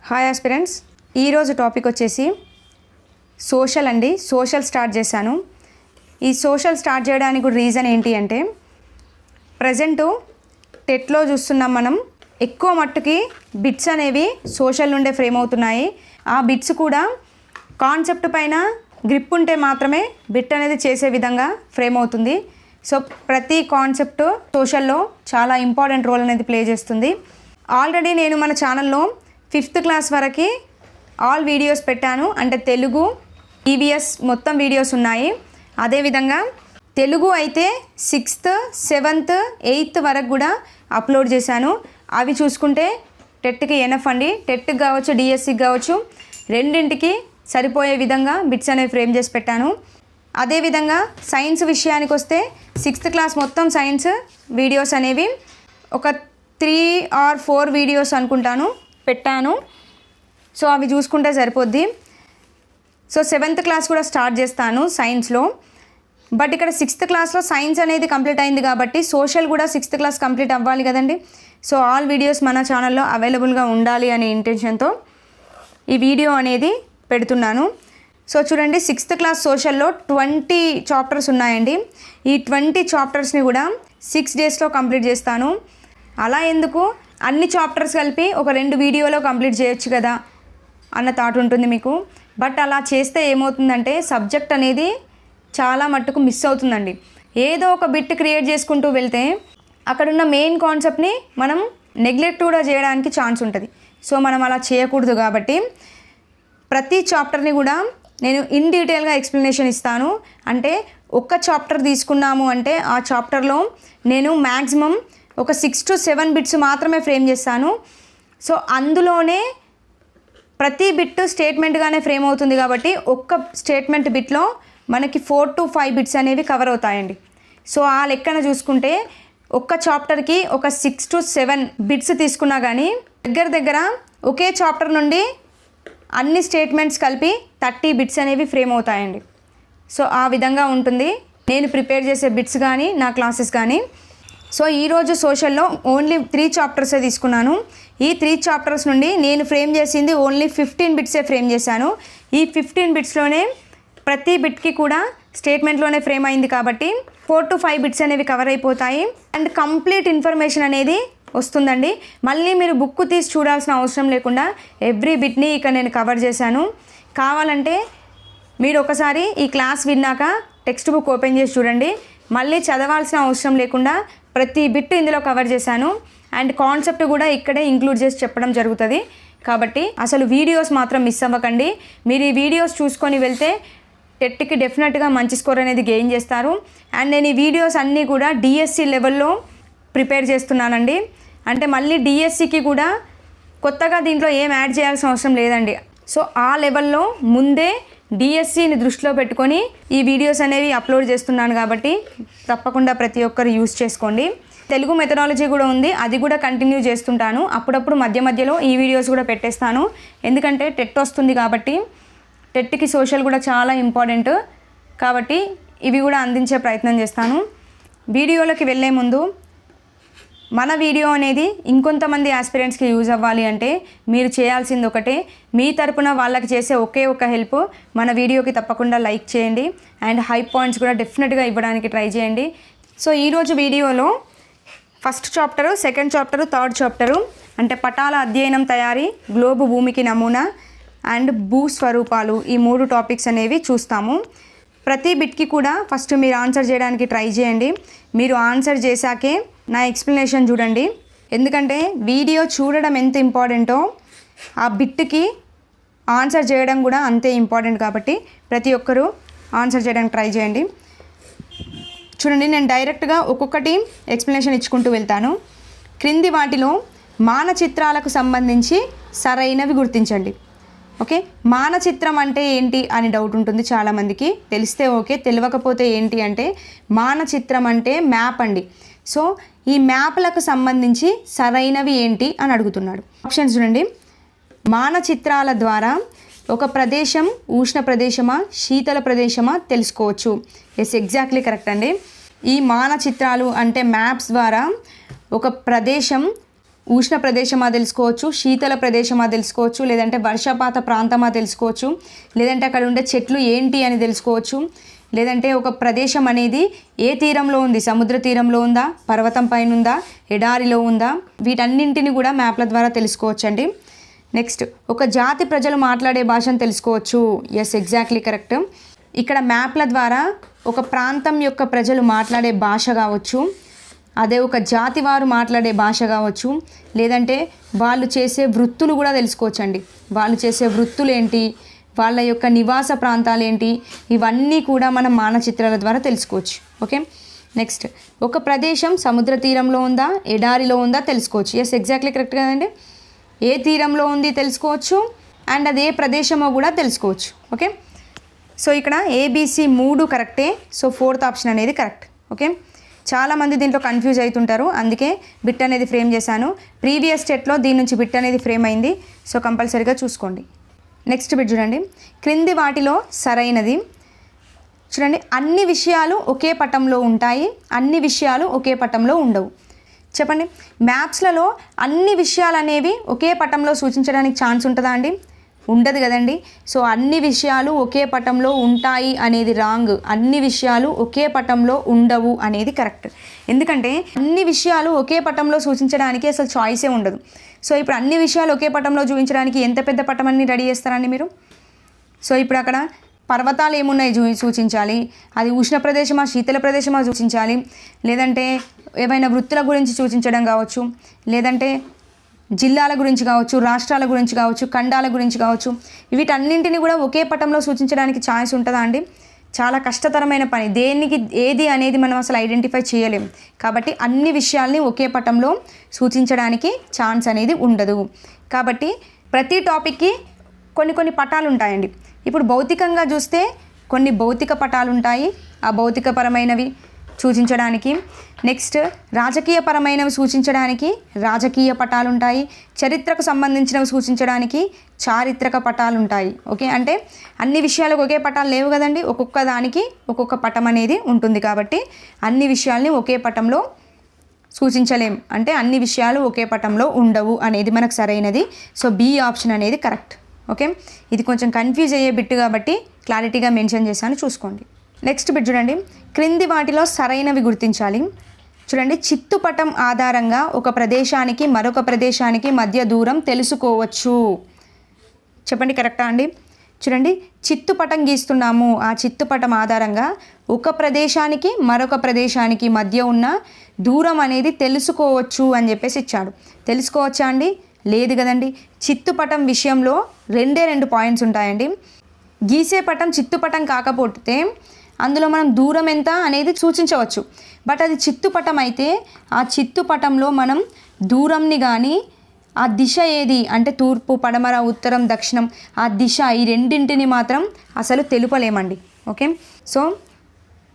Hi aspirants, ఈరోజు topic వచ్చేసి social అండి. సోషల్ స్టార్ట్ చేశాను. ఈ సోషల్ స్టార్ట్ చేయడానికి రీజన్ ఏంటి అంటే, ప్రజెంటు టెట్లో చూస్తున్నాం మనం, ఎక్కువ మట్టుకి బిట్స్ అనేవి సోషల్ నుండే ఫ్రేమ్ అవుతున్నాయి. ఆ బిట్స్ కూడా కాన్సెప్ట్ పైన గ్రిప్ ఉంటే మాత్రమే బిట్ అనేది చేసే విధంగా ఫ్రేమ్ అవుతుంది. సో ప్రతి కాన్సెప్ట్ సోషల్లో చాలా ఇంపార్టెంట్ రోల్ అనేది ప్లే చేస్తుంది. ఆల్రెడీ నేను మన ఛానల్లో 5th క్లాస్ వరకు ఆల్ వీడియోస్ పెట్టాను. అంటే తెలుగు, ఈవీఎస్ మొత్తం వీడియోస్ ఉన్నాయి. అదేవిధంగా తెలుగు అయితే 6th, 7th, 8th వరకు కూడా అప్లోడ్ చేశాను. అవి చూసుకుంటే టెట్కి ఎనఫ్ అండి. టెట్కి కావచ్చు, డిఎస్సికి కావచ్చు, రెండింటికి సరిపోయే విధంగా బిట్స్ అనేవి ఫ్రేమ్ చేసి పెట్టాను. అదేవిధంగా సైన్స్ విషయానికి వస్తే 6th క్లాస్ మొత్తం సైన్స్ వీడియోస్ అనేవి ఒక 3 or 4 వీడియోస్ అనుకుంటాను పెట్టాను. సో అవి చూసుకుంటే సరిపోద్ది. సో 7th క్లాస్ కూడా స్టార్ట్ చేస్తాను సైన్స్లో. బట్ ఇక్కడ 6th క్లాస్లో సైన్స్ అనేది కంప్లీట్ అయింది కాబట్టి సోషల్ కూడా 6th క్లాస్ కంప్లీట్ అవ్వాలి కదండి. సో ఆల్ వీడియోస్ మన ఛానల్లో అవైలబుల్గా ఉండాలి అనే ఇంటెన్షన్తో ఈ వీడియో అనేది పెడుతున్నాను. సో చూడండి, 6th క్లాస్ సోషల్లో 20 చాప్టర్స్ ఉన్నాయండి. ఈ 20 చాప్టర్స్ని కూడా 6 డేస్లో కంప్లీట్ చేస్తాను. అలా ఎందుకు, అన్ని చాప్టర్స్ కలిపి ఒక 2 వీడియోలో కంప్లీట్ చేయొచ్చు కదా అన్న థాట్ ఉంటుంది మీకు. బట్ అలా చేస్తే ఏమవుతుందంటే సబ్జెక్ట్ అనేది చాలా మట్టుకు మిస్ అవుతుందండి. ఏదో ఒక బిట్ క్రియేట్ చేసుకుంటూ వెళ్తే అక్కడున్న మెయిన్ కాన్సెప్ట్ని మనం నెగ్లెక్ట్ కూడా చేయడానికి ఛాన్స్ ఉంటుంది. సో మనం అలా చేయకూడదు కాబట్టి ప్రతి చాప్టర్ని కూడా నేను ఇన్ డీటెయిల్గా ఎక్స్ప్లెనేషన్ ఇస్తాను. అంటే ఒక్క చాప్టర్ తీసుకున్నాము అంటే ఆ చాప్టర్లో నేను మ్యాక్సిమం ఒక 6 to 7 బిట్స్ మాత్రమే ఫ్రేమ్ చేస్తాను. సో అందులోనే ప్రతి బిట్ స్టేట్మెంట్గానే ఫ్రేమ్ అవుతుంది కాబట్టి ఒక్క స్టేట్మెంట్ బిట్లో మనకి 4 to 5 బిట్స్ అనేవి కవర్ అవుతాయండి. సో ఆ లెక్కన చూసుకుంటే ఒక్క చాప్టర్కి ఒక 6 to 7 బిట్స్ తీసుకున్నా కానీ దగ్గర ఒకే చాప్టర్ నుండి అన్ని స్టేట్మెంట్స్ కలిపి 30 బిట్స్ అనేవి ఫ్రేమ్ అవుతాయండి. సో ఆ విధంగా ఉంటుంది నేను ప్రిపేర్ చేసే బిట్స్ కానీ నా క్లాసెస్ కానీ. సో ఈరోజు సోషల్లో ఓన్లీ 3 చాప్టర్సే తీసుకున్నాను. ఈ 3 చాప్టర్స్ నుండి నేను ఫ్రేమ్ చేసింది ఓన్లీ 15 బిట్సే ఫ్రేమ్ చేశాను. ఈ 15 బిట్స్లోనే ప్రతి బిట్కి కూడా స్టేట్మెంట్లోనే ఫ్రేమ్ అయింది కాబట్టి 4 to 5 బిట్స్ అనేవి కవర్ అయిపోతాయి. అండ్ కంప్లీట్ ఇన్ఫర్మేషన్ అనేది వస్తుందండి. మళ్ళీ మీరు బుక్ తీసి చూడాల్సిన అవసరం లేకుండా ఎవ్రీ బిట్ని ఇక నేను కవర్ చేశాను. కావాలంటే మీరు ఒకసారి ఈ క్లాస్ విన్నాక టెక్స్ట్ బుక్ ఓపెన్ చేసి చూడండి. మళ్ళీ చదవాల్సిన అవసరం లేకుండా ప్రతి బిట్ ఇందులో కవర్ చేశాను. అండ్ కాన్సెప్ట్ కూడా ఇక్కడే ఇంక్లూడ్ చేసి చెప్పడం జరుగుతుంది. కాబట్టి అసలు వీడియోస్ మాత్రం మిస్ అవ్వకండి. మీరు ఈ వీడియోస్ చూసుకొని వెళ్తే టెట్కి డెఫినెట్గా మంచి స్కోర్ అనేది గెయిన్ చేస్తారు. అండ్ నేను ఈ వీడియోస్ అన్నీ కూడా డిఎస్సి లెవెల్లో ప్రిపేర్ చేస్తున్నానండి. అంటే మళ్ళీ డిఎస్సికి కూడా కొత్తగా దీంట్లో ఏం యాడ్ చేయాల్సిన అవసరం లేదండి. సో ఆ లెవెల్లో ముందే డిఎస్సిని దృష్టిలో పెట్టుకొని ఈ వీడియోస్ అనేవి అప్లోడ్ చేస్తున్నాను కాబట్టి తప్పకుండా ప్రతి ఒక్కరు యూస్ చేసుకోండి. తెలుగు మెథడాలజీ కూడా ఉంది, అది కూడా కంటిన్యూ చేస్తుంటాను. అప్పుడప్పుడు మధ్యలో ఈ వీడియోస్ కూడా పెట్టేస్తాను. ఎందుకంటే టెట్ వస్తుంది కాబట్టి టెట్కి సోషల్ కూడా చాలా ఇంపార్టెంట్ కాబట్టి ఇవి కూడా అందించే ప్రయత్నం చేస్తాను. వీడియోలోకి వెళ్ళే ముందు మన వీడియో అనేది ఇంకొంతమంది ఆస్పిరెంట్స్కి యూజ్ అవ్వాలి అంటే మీరు చేయాల్సింది ఒకటే, మీ తరపున వాళ్ళకి చేసే ఒకే ఒక హెల్ప్, మన వీడియోకి తప్పకుండా లైక్ చేయండి. అండ్ హై పాయింట్స్ కూడా డెఫినెట్గా ఇవ్వడానికి ట్రై చేయండి. సో ఈరోజు వీడియోలో 1st chapter, 2nd chapter, 3rd chapter అంటే పటాల అధ్యయనం తయారీ, గ్లోబు భూమికి నమూనా అండ్ భూస్వరూపాలు, ఈ 3 టాపిక్స్ అనేవి చూస్తాము. ప్రతి బిట్కి కూడా ఫస్ట్ మీరు ఆన్సర్ చేయడానికి ట్రై చేయండి. మీరు ఆన్సర్ చేశాకే నా ఎక్స్ప్లెనేషన్ చూడండి. ఎందుకంటే వీడియో చూడడం ఎంత ఇంపార్టెంటో ఆ బిట్కి ఆన్సర్ చేయడం కూడా అంతే ఇంపార్టెంట్ కాబట్టి ప్రతి ఒక్కరూ ఆన్సర్ చేయడానికి ట్రై చేయండి. చూడండి, నేను డైరెక్ట్గా ఒక్కొక్కటి ఎక్స్ప్లెనేషన్ ఇచ్చుకుంటూ వెళ్తాను. క్రింది వాటిలో మానచిత్రాలకు సంబంధించి సరైనవి గుర్తించండి. ఓకే, మానచిత్రం అంటే ఏంటి అని డౌట్ ఉంటుంది చాలామందికి. తెలిస్తే ఓకే, తెలియకపోతే ఏంటి అంటే మానచిత్రం అంటే మ్యాప్ అండి. సో ఈ మ్యాప్లకు సంబంధించి సరైనవి ఏంటి అని అడుగుతున్నాడు. ఆప్షన్స్ చూడండి. మానచిత్రాల ద్వారా ఒక ప్రదేశం ఉష్ణ ప్రదేశమా శీతల ప్రదేశమా తెలుసుకోవచ్చు. ఎస్, ఎగ్జాక్ట్లీ కరెక్ట్ అండి. ఈ మానచిత్రాలు అంటే మ్యాప్స్ ద్వారా ఒక ప్రదేశం ఉష్ణ ప్రదేశమా తెలుసుకోవచ్చు, శీతల ప్రదేశమా తెలుసుకోవచ్చు, లేదంటే వర్షపాత ప్రాంతమా తెలుసుకోవచ్చు, లేదంటే అక్కడ ఉండే చెట్లు ఏంటి అని తెలుసుకోవచ్చు, లేదంటే ఒక ప్రదేశం అనేది ఏ తీరంలో ఉంది, సముద్ర తీరంలో ఉందా, పర్వతం పైన ఉందా, ఎడారిలో ఉందా, వీటన్నింటిని కూడా మ్యాప్ల ద్వారా తెలుసుకోవచ్చు అండి. నెక్స్ట్ ఒక జాతి ప్రజలు మాట్లాడే భాషను తెలుసుకోవచ్చు. Yes, exactly correct. ఇక్కడ మ్యాప్ల ద్వారా ఒక ప్రాంతం యొక్క ప్రజలు మాట్లాడే భాష కావచ్చు, అదే ఒక జాతి వారు మాట్లాడే భాష కావచ్చు, లేదంటే వాళ్ళు చేసే వృత్తులు కూడా తెలుసుకోవచ్చండి. వాళ్ళు చేసే వృత్తులు ఏంటి, వాళ్ళ యొక్క నివాస ప్రాంతాలు ఏంటి, ఇవన్నీ కూడా మనం మానచిత్రాల ద్వారా తెలుసుకోవచ్చు. ఓకే, నెక్స్ట్ ఒక ప్రదేశం సముద్ర తీరంలో ఉందా, ఎడారిలో ఉందా తెలుసుకోవచ్చు. ఎస్, ఎగ్జాక్ట్లీ కరెక్ట్ కదండి. ఏ తీరంలో ఉంది తెలుసుకోవచ్చు, అండ్ అది ఏ ప్రదేశమో కూడా తెలుసుకోవచ్చు. ఓకే, సో ఇక్కడ ఏబిసి 3 కరెక్టే. సో 4th ఆప్షన్ అనేది కరెక్ట్. ఓకే, చాలామంది దీంట్లో కన్ఫ్యూజ్ అవుతుంటారు, అందుకే బిట్ అనేది ఫ్రేమ్ చేశాను. ప్రీవియస్ స్టేట్లో దీని నుంచి బిట్ అనేది ఫ్రేమ్ అయింది, సో కంపల్సరీగా చూసుకోండి. నెక్స్ట్ బిట్ చూడండి, క్రింది వాటిలో సరైనది. చూడండి, అన్ని విషయాలు ఒకే పటంలో ఉంటాయి, అన్ని విషయాలు ఒకే పటంలో ఉండవు. చెప్పండి, మ్యాప్స్లలో అన్ని విషయాలు అనేవి ఒకే పటంలో సూచించడానికి ఛాన్స్ ఉంటుందా అండి? ఉండదు కదండి. సో అన్ని విషయాలు ఒకే పటంలో ఉంటాయి అనేది రాంగ్. అన్ని విషయాలు ఒకే పటంలో ఉండవు అనేది కరెక్ట్. ఎందుకంటే అన్ని విషయాలు ఒకే పటంలో సూచించడానికి అసలు చాయిసే ఉండదు. సో ఇప్పుడు అన్ని విషయాలు ఒకే పటంలో చూపించడానికి ఎంత పెద్ద పటం అన్ని రెడీ చేస్తారండి మీరు? సో ఇప్పుడు అక్కడ పర్వతాలు ఏమున్నాయి సూచించాలి, అది ఉష్ణ ప్రదేశమా శీతల ప్రదేశమా సూచించాలి, లేదంటే ఏవైనా వృత్తుల గురించి సూచించడం కావచ్చు, లేదంటే జిల్లాల గురించి కావచ్చు, రాష్ట్రాల గురించి కావచ్చు, ఖండాల గురించి కావచ్చు, వీటన్నింటినీ కూడా ఒకే పటంలో సూచించడానికి ఛాయిస్ ఉంటుందా అండి? చాలా కష్టతరమైన పని. దేనికి ఏది అనేది మనం అసలు ఐడెంటిఫై చేయలేం. కాబట్టి అన్ని విషయాల్ని ఒకే పటంలో సూచించడానికి ఛాన్స్ అనేది ఉండదు. కాబట్టి ప్రతి టాపిక్కి కొన్ని పటాలు ఉంటాయండి. ఇప్పుడు భౌతికంగా చూస్తే కొన్ని భౌతిక పటాలు ఉంటాయి, ఆ భౌతికపరమైనవి సూచించడానికి. నెక్స్ట్ రాజకీయపరమైనవి సూచించడానికి రాజకీయ పటాలు ఉంటాయి, చరిత్రకు సంబంధించినవి సూచించడానికి చారిత్రక పటాలు ఉంటాయి. ఓకే, అంటే అన్ని విషయాలకు ఒకే పటాలు లేవు కదండి, ఒక్కొక్క దానికి ఒక్కొక్క పటం అనేది ఉంటుంది. కాబట్టి అన్ని విషయాల్ని ఒకే పటంలో సూచించలేం, అంటే అన్ని విషయాలు ఒకే పటంలో ఉండవు అనేది మనకు సరైనది. సో బి ఆప్షన్ అనేది కరెక్ట్. ఓకే, ఇది కొంచెం కన్ఫ్యూజ్ అయ్యే బిట్ కాబట్టి క్లారిటీగా మెన్షన్ చేశాను, చూసుకోండి. నెక్స్ట్ బిట్ చూడండి, క్రింది వాటిలో సరైనవి గుర్తించాలి. చూడండి, చిత్తుపటం ఆధారంగా ఒక ప్రదేశానికి మరొక ప్రదేశానికి మధ్య దూరం తెలుసుకోవచ్చు. చెప్పండి, కరెక్టా అండి? చూడండి, చిత్తుపటం గీస్తున్నాము, ఆ చిత్తుపటం ఆధారంగా ఒక ప్రదేశానికి మరొక ప్రదేశానికి మధ్య ఉన్న దూరం అనేది తెలుసుకోవచ్చు అని చెప్పేసి ఇచ్చాడు. తెలుసుకోవచ్చా అండి? లేదు కదండి. చిత్తుపటం విషయంలో 2 పాయింట్స్ ఉంటాయండి. గీసే పటం చిత్తుపటం కాకపోతే అందులో మనం దూరం ఎంత అనేది సూచించవచ్చు. బట్ అది చిత్తుపటం అయితే ఆ చిత్తుపటంలో మనం దూరంని కానీ ఆ దిశ ఏది అంటే తూర్పు, పడమర, ఉత్తరం, దక్షిణం, ఆ దిశ ఈ రెండింటిని మాత్రం అసలు తెలుపలేమండి. ఓకే, సో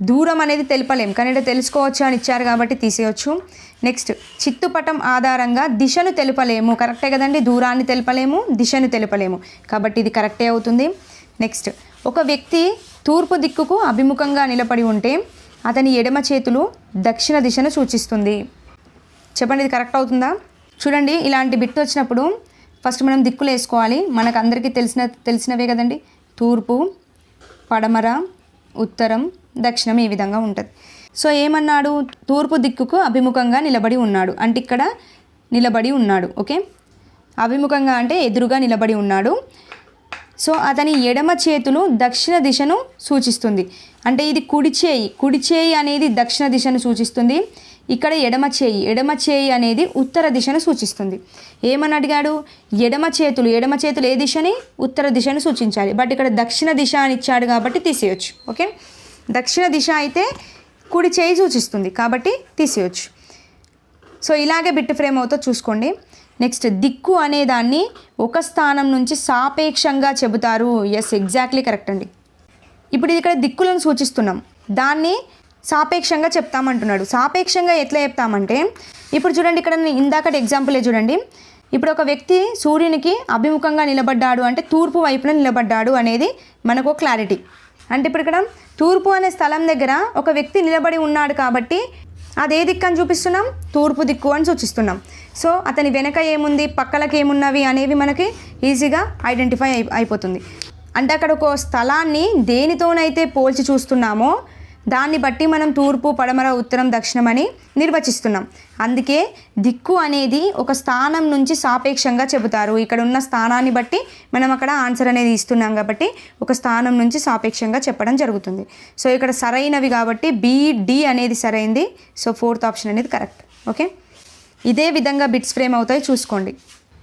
దూరం అనేది తెలుపలేం, కానీ అంటే తెలుసుకోవచ్చు అని ఇచ్చారు కాబట్టి తీసేయచ్చు. నెక్స్ట్ చిత్తుపటం ఆధారంగా దిశను తెలుపలేము. కరెక్టే కదండి, దూరాన్ని తెలుపలేము, దిశను తెలుపలేము, కాబట్టి ఇది కరెక్టే అవుతుంది. నెక్స్ట్ ఒక వ్యక్తి తూర్పు దిక్కుకు అభిముఖంగా నిలబడి ఉంటే అతని ఎడమ చేతులు దక్షిణ దిశను సూచిస్తుంది. చెప్పండి, ఇది కరెక్ట్ అవుతుందా? చూడండి, ఇలాంటి బిట్ వచ్చినప్పుడు ఫస్ట్ మనం దిక్కులు వేసుకోవాలి. మనకు అందరికీ తెలిసినవే కదండి, తూర్పు, పడమర, ఉత్తరం, దక్షిణం ఈ విధంగా ఉంటుంది. సో ఏమన్నాడు, తూర్పు దిక్కుకు అభిముఖంగా నిలబడి ఉన్నాడు అంటే ఇక్కడ నిలబడి ఉన్నాడు. ఓకే, అభిముఖంగా అంటే ఎదురుగా నిలబడి ఉన్నాడు. సో అతని ఎడమ చేతులు దక్షిణ దిశను సూచిస్తుంది, అంటే ఇది కుడి చేయి అనేది దక్షిణ దిశను సూచిస్తుంది. ఇక్కడ ఎడమ చేయి అనేది ఉత్తర దిశను సూచిస్తుంది. ఏమని అడిగాడు, ఎడమ చేతులు ఏ దిశని, ఉత్తర దిశను సూచించాలి. బట్ ఇక్కడ దక్షిణ దిశ అని ఇచ్చాడు కాబట్టి తీసేయచ్చు. ఓకే, దక్షిణ దిశ అయితే కుడి చేయి సూచిస్తుంది కాబట్టి తీసేయచ్చు. సో ఇలాగే బిట్ ఫ్రేమ్ అవుతో చూసుకోండి. నెక్స్ట్ దిక్కు అనేదాన్ని ఒక స్థానం నుంచి సాపేక్షంగా చెబుతారు. ఎస్, ఎగ్జాక్ట్లీ కరెక్ట్ అండి. ఇప్పుడు ఇక్కడ దిక్కులను సూచిస్తున్నాం, దాన్ని సాపేక్షంగా చెప్తామంటున్నాడు. సాపేక్షంగా ఎట్లా చెప్తామంటే ఇప్పుడు చూడండి, ఇక్కడ ఇందాకటి ఎగ్జాంపులే చూడండి. ఇప్పుడు ఒక వ్యక్తి సూర్యునికి అభిముఖంగా నిలబడ్డాడు అంటే తూర్పు వైపున నిలబడ్డాడు అనేది మనకు క్లారిటీ. అంటే ఇప్పుడు ఇక్కడ తూర్పు అనే స్థలం దగ్గర ఒక వ్యక్తి నిలబడి ఉన్నాడు కాబట్టి అదే దిక్కు అని చూపిస్తున్నాం, తూర్పు దిక్కు అని సూచిస్తున్నాం. సో అతని వెనక ఏముంది, పక్కలకి ఏమున్నవి అనేవి మనకి ఈజీగా ఐడెంటిఫై అయిపోతుంది. అంటే అక్కడ ఒక స్థలాన్ని దేనితోనైతే పోల్చి చూస్తున్నామో దాన్ని బట్టి మనం తూర్పు, పడమర, ఉత్తరం, దక్షిణం అని నిర్వచిస్తున్నాం. అందుకే దిక్కు అనేది ఒక స్థానం నుంచి సాపేక్షంగా చెబుతారు. ఇక్కడ ఉన్న స్థానాన్ని బట్టి మనం అక్కడ ఆన్సర్ అనేది ఇస్తున్నాం కాబట్టి ఒక స్థానం నుంచి సాపేక్షంగా చెప్పడం జరుగుతుంది. సో ఇక్కడ సరైనవి కాబట్టి BD అనేది సరైంది. సో 4th ఆప్షన్ అనేది కరెక్ట్. ఓకే, ఇదే విధంగా బిట్స్ ఫ్రేమ్ అవుతాయి, చూసుకోండి.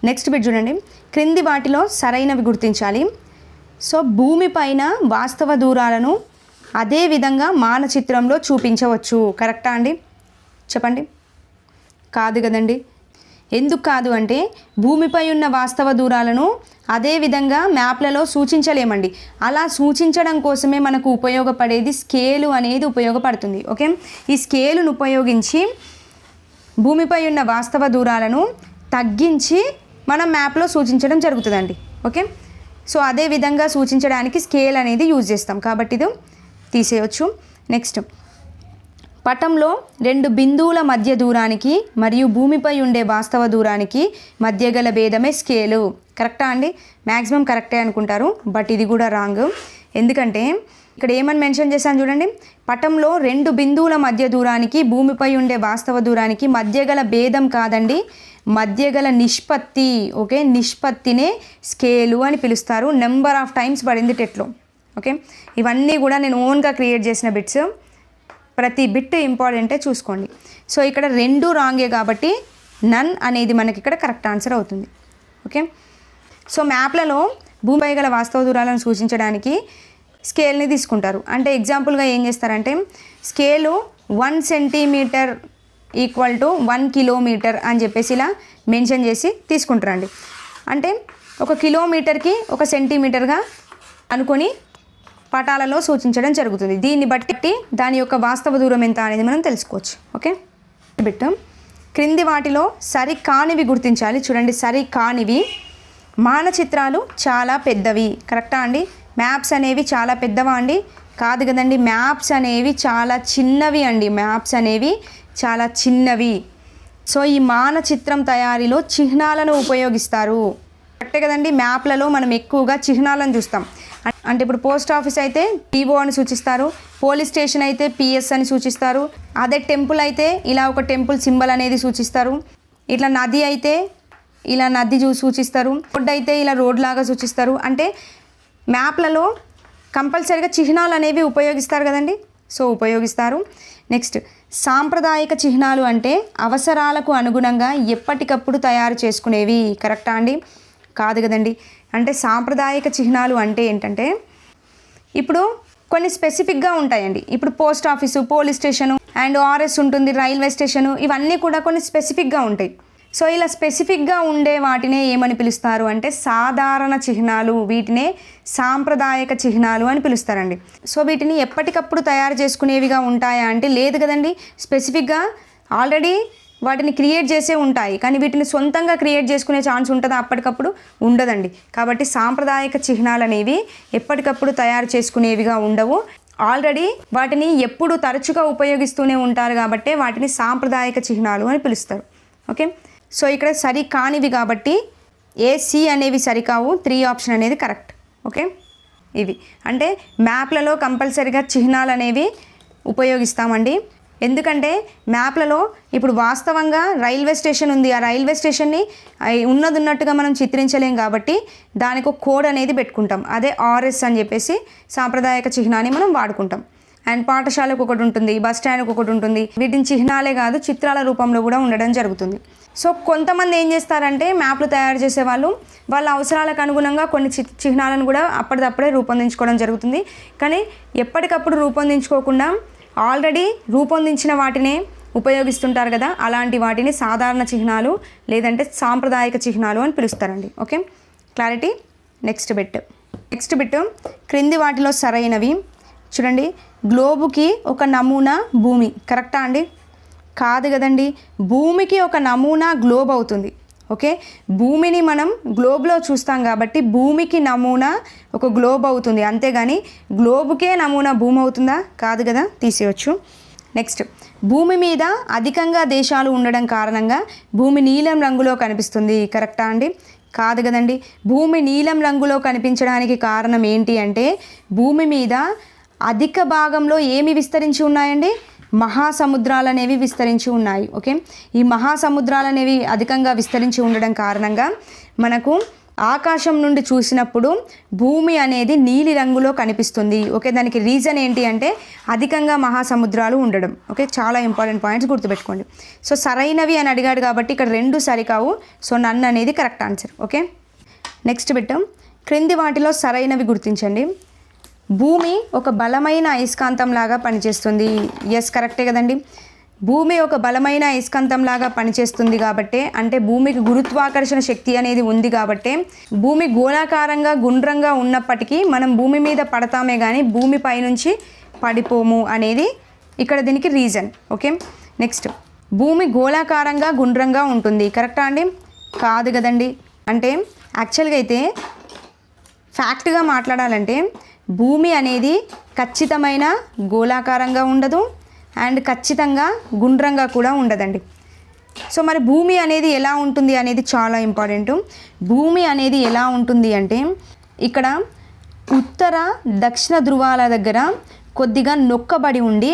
నెక్స్ట్ బిట్ చూడండి. క్రింది వాటిలో సరైనవి గుర్తించాలి. సో భూమిపైన వాస్తవ దూరాలను అదే విధంగా మానచిత్రంలో చూపించవచ్చు. కరెక్టా అండి? చెప్పండి. కాదు కదండి. ఎందుకు కాదు అంటే భూమిపై ఉన్న వాస్తవ దూరాలను అదే విధంగా మ్యాప్లలో సూచించలేమండి. అలా సూచించడం కోసమే మనకు ఉపయోగపడేది స్కేలు అనేది ఉపయోగపడుతుంది. ఓకే, ఈ స్కేలును ఉపయోగించి భూమిపై ఉన్న వాస్తవ దూరాలను తగ్గించి మనం మ్యాప్లో సూచించడం జరుగుతుందండి. ఓకే, సో అదే విధంగా సూచించడానికి స్కేల్ అనేది యూజ్ చేస్తాం కాబట్టి ఇది తీసేయచ్చు. నెక్స్ట్, పటంలో 2 బిందువుల మధ్య దూరానికి మరియు భూమిపై ఉండే వాస్తవ దూరానికి మధ్య గల భేదమే స్కేలు. కరెక్టా అండి? మ్యాక్సిమం కరెక్టే అనుకుంటారు, బట్ ఇది కూడా రాంగ్. ఎందుకంటే ఇక్కడ ఏమని మెన్షన్ చేశాను చూడండి. పటంలో 2 బిందువుల మధ్య దూరానికి భూమిపై ఉండే వాస్తవ దూరానికి మధ్య గల భేదం కాదండి, మధ్య గల నిష్పత్తి. ఓకే, నిష్పత్తినే స్కేలు అని పిలుస్తారు. నెంబర్ ఆఫ్ టైమ్స్ పడింది టెట్లో. ఓకే, ఇవన్నీ కూడా నేను ఓన్గా క్రియేట్ చేసిన బిట్స్. ప్రతి బిట్ ఇంపార్టెంటే, చూసుకోండి. సో ఇక్కడ 2 రాంగే కాబట్టి నన్ అనేది మనకి ఇక్కడ కరెక్ట్ ఆన్సర్ అవుతుంది. ఓకే, సో మ్యాప్లలో భూమిపై గల వాస్తవ దూరాలను సూచించడానికి స్కేల్ని తీసుకుంటారు. అంటే ఎగ్జాంపుల్గా ఏం చేస్తారంటే scale 1 centimetre equal to 1 kilometre అని చెప్పేసి ఇలా మెన్షన్ చేసి తీసుకుంటారండి. అంటే 1 కిలోమీటర్కి 1 సెంటీమీటర్గా అనుకొని పటాలలో సూచించడం జరుగుతుంది. దీన్ని బట్టి దాని యొక్క వాస్తవ దూరం ఎంత అనేది మనం తెలుసుకోవచ్చు. ఓకే, బిట్ క్రింది వాటిలో సరి కానివి గుర్తించాలి. చూడండి, సరి కానివి మానచిత్రాలు చాలా పెద్దవి. కరెక్టా అండి? మ్యాప్స్ అనేవి చాలా పెద్దవా అండి? కాదు కదండి, మ్యాప్స్ అనేవి చాలా చిన్నవి అండి. మ్యాప్స్ అనేవి చాలా చిన్నవి. సో ఈ మానచిత్రం తయారీలో చిహ్నాలను ఉపయోగిస్తారు. కరెక్టే కదండి. మ్యాప్లలో మనం ఎక్కువగా చిహ్నాలను చూస్తాం. అంటే ఇప్పుడు పోస్ట్ ఆఫీస్ అయితే PO అని సూచిస్తారు, పోలీస్ స్టేషన్ అయితే PS అని సూచిస్తారు, అదే టెంపుల్ అయితే ఇలా ఒక టెంపుల్ సింబల్ అనేది సూచిస్తారు, ఇట్లా నది అయితే ఇలా నది సూచిస్తారు, రోడ్ అయితే ఇలా రోడ్ లాగా సూచిస్తారు. అంటే మ్యాప్లలో కంపల్సరీగా చిహ్నాలు అనేవి ఉపయోగిస్తారు కదండి. సో ఉపయోగిస్తారు. నెక్స్ట్, సాంప్రదాయిక చిహ్నాలు అంటే అవసరాలకు అనుగుణంగా ఎప్పటికప్పుడు తయారు చేసుకునేవి. కరెక్టా అండి? కాదు కదండి. అంటే సాంప్రదాయిక చిహ్నాలు అంటే ఏంటంటే ఇప్పుడు కొన్ని స్పెసిఫిక్గా ఉంటాయండి. ఇప్పుడు post office, police station and RS ఉంటుంది, రైల్వే స్టేషను, ఇవన్నీ కూడా కొన్ని స్పెసిఫిక్గా ఉంటాయి. సో ఇలా స్పెసిఫిక్గా ఉండే వాటినే ఏమని పిలుస్తారు అంటే సాధారణ చిహ్నాలు. వీటినే సాంప్రదాయక చిహ్నాలు అని పిలుస్తారండి. సో వీటిని ఎప్పటికప్పుడు తయారు చేసుకునేవిగా ఉంటాయా అంటే లేదు కదండి. స్పెసిఫిక్గా ఆల్రెడీ వాటిని క్రియేట్ చేసే ఉంటాయి, కానీ వీటిని సొంతంగా క్రియేట్ చేసుకునే ఛాన్స్ ఉంటుందా? అప్పటికప్పుడు ఉండదండి. కాబట్టి సాంప్రదాయక చిహ్నాలు అనేవి ఎప్పటికప్పుడు తయారు చేసుకునేవిగా ఉండవు. ఆల్రెడీ వాటిని ఎప్పుడు తరచుగా ఉపయోగిస్తూనే ఉంటారు కాబట్టి వాటిని సాంప్రదాయక చిహ్నాలు అని పిలుస్తారు. ఓకే, సో ఇక్కడ సరి కానివి కాబట్టి AC అనేవి సరికావు. 3 ఆప్షన్ అనేది కరెక్ట్. ఓకే, ఇవి అంటే మ్యాప్లలో కంపల్సరీగా చిహ్నాలు అనేవి ఉపయోగిస్తామండి. ఎందుకంటే మ్యాప్లలో ఇప్పుడు వాస్తవంగా రైల్వే స్టేషన్ ఉంది, ఆ రైల్వే స్టేషన్ని ఉన్నట్టుగా మనం చిత్రించలేం కాబట్టి దానికి ఒక కోడ్ అనేది పెట్టుకుంటాం. అదే RS అని చెప్పేసి సాంప్రదాయక చిహ్నాన్ని మనం వాడుకుంటాం. అండ్ పాఠశాలకు ఒకటి ఉంటుంది, బస్ స్టాండ్కి ఒకటి ఉంటుంది. వీటిని చిహ్నాలే కాదు చిత్రాల రూపంలో కూడా ఉండడం జరుగుతుంది. సో కొంతమంది ఏం చేస్తారంటే మ్యాప్లు తయారు చేసే వాళ్ళు వాళ్ళ అవసరాలకు అనుగుణంగా కొన్ని చిహ్నాలను కూడా అప్పటిదప్పుడే రూపొందించుకోవడం జరుగుతుంది. కానీ ఎప్పటికప్పుడు రూపొందించుకోకుండా ఆల్రెడీ రూపొందించిన వాటినే ఉపయోగిస్తుంటారు కదా, అలాంటి వాటిని సాధారణ చిహ్నాలు లేదంటే సాంప్రదాయక చిహ్నాలు అని పిలుస్తారండి. Okay, clarity. నెక్స్ట్ బిట్ క్రింది వాటిలో సరైనవి. చూడండి, గ్లోబుకి ఒక నమూనా భూమి. కరెక్టా అండి? కాదు కదండి. భూమికి ఒక నమూనా గ్లోబ్ అవుతుంది. ఓకే, భూమిని మనం గ్లోబ్లో చూస్తాం కాబట్టి భూమికి నమూనా ఒక గ్లోబ్ అవుతుంది. అంతేగాని గ్లోబుకే నమూనా భూమి అవుతుందా? కాదు కదా, తీసేయచ్చు. నెక్స్ట్, భూమి మీద అధికంగా దేశాలు ఉండడం కారణంగా భూమి నీలం రంగులో కనిపిస్తుంది. కరెక్టా అండి? కాదు కదండి. భూమి నీలం రంగులో కనిపించడానికి కారణం ఏంటి అంటే భూమి మీద అధిక భాగంలో ఏమి విస్తరించి ఉన్నాయండి? మహాసముద్రాలు అనేవి విస్తరించి ఉన్నాయి. ఓకే, ఈ మహాసముద్రాలు అనేవి అధికంగా విస్తరించి ఉండడం కారణంగా మనకు ఆకాశం నుండి చూసినప్పుడు భూమి అనేది నీలి రంగులో కనిపిస్తుంది. ఓకే, దానికి రీజన్ ఏంటి అంటే అధికంగా మహాసముద్రాలు ఉండడం. ఓకే, చాలా ఇంపార్టెంట్ పాయింట్స్ గుర్తుపెట్టుకోండి. సో సరైనవి అని అడిగాడు కాబట్టి ఇక్కడ 2 సరికావు. సో నన్ను అనేది correct answer. Okay, next bit, క్రింది వాటిలో సరైనవి గుర్తించండి. భూమి ఒక బలమైన అయస్కాంతం లాగా పనిచేస్తుంది. ఎస్, కరెక్టే కదండి. భూమి ఒక బలమైన అయస్కాంతం లాగా పనిచేస్తుంది కాబట్టి, అంటే భూమికి గురుత్వాకర్షణ శక్తి అనేది ఉంది కాబట్టి భూమి గోళాకారంగా గుండ్రంగా ఉన్నప్పటికీ మనం భూమి మీద పడతామే కానీ భూమి పైనుంచి పడిపోము అనేది ఇక్కడ దీనికి రీజన్. ఓకే, నెక్స్ట్, భూమి గోళాకారంగా గుండ్రంగా ఉంటుంది. కరెక్టా అండి? కాదు కదండి. అంటే యాక్చువల్గా అయితే ఫ్యాక్ట్గా మాట్లాడాలంటే భూమి అనేది ఖచ్చితమైన గోళాకారంగా ఉండదు అండ్ ఖచ్చితంగా గుండ్రంగా కూడా ఉండదండి. సో మరి భూమి అనేది ఎలా ఉంటుంది అనేది చాలా ఇంపార్టెంట్. భూమి అనేది ఎలా ఉంటుంది అంటే ఇక్కడ ఉత్తర దక్షిణ ధృవాల దగ్గర కొద్దిగా నొక్కబడి ఉండి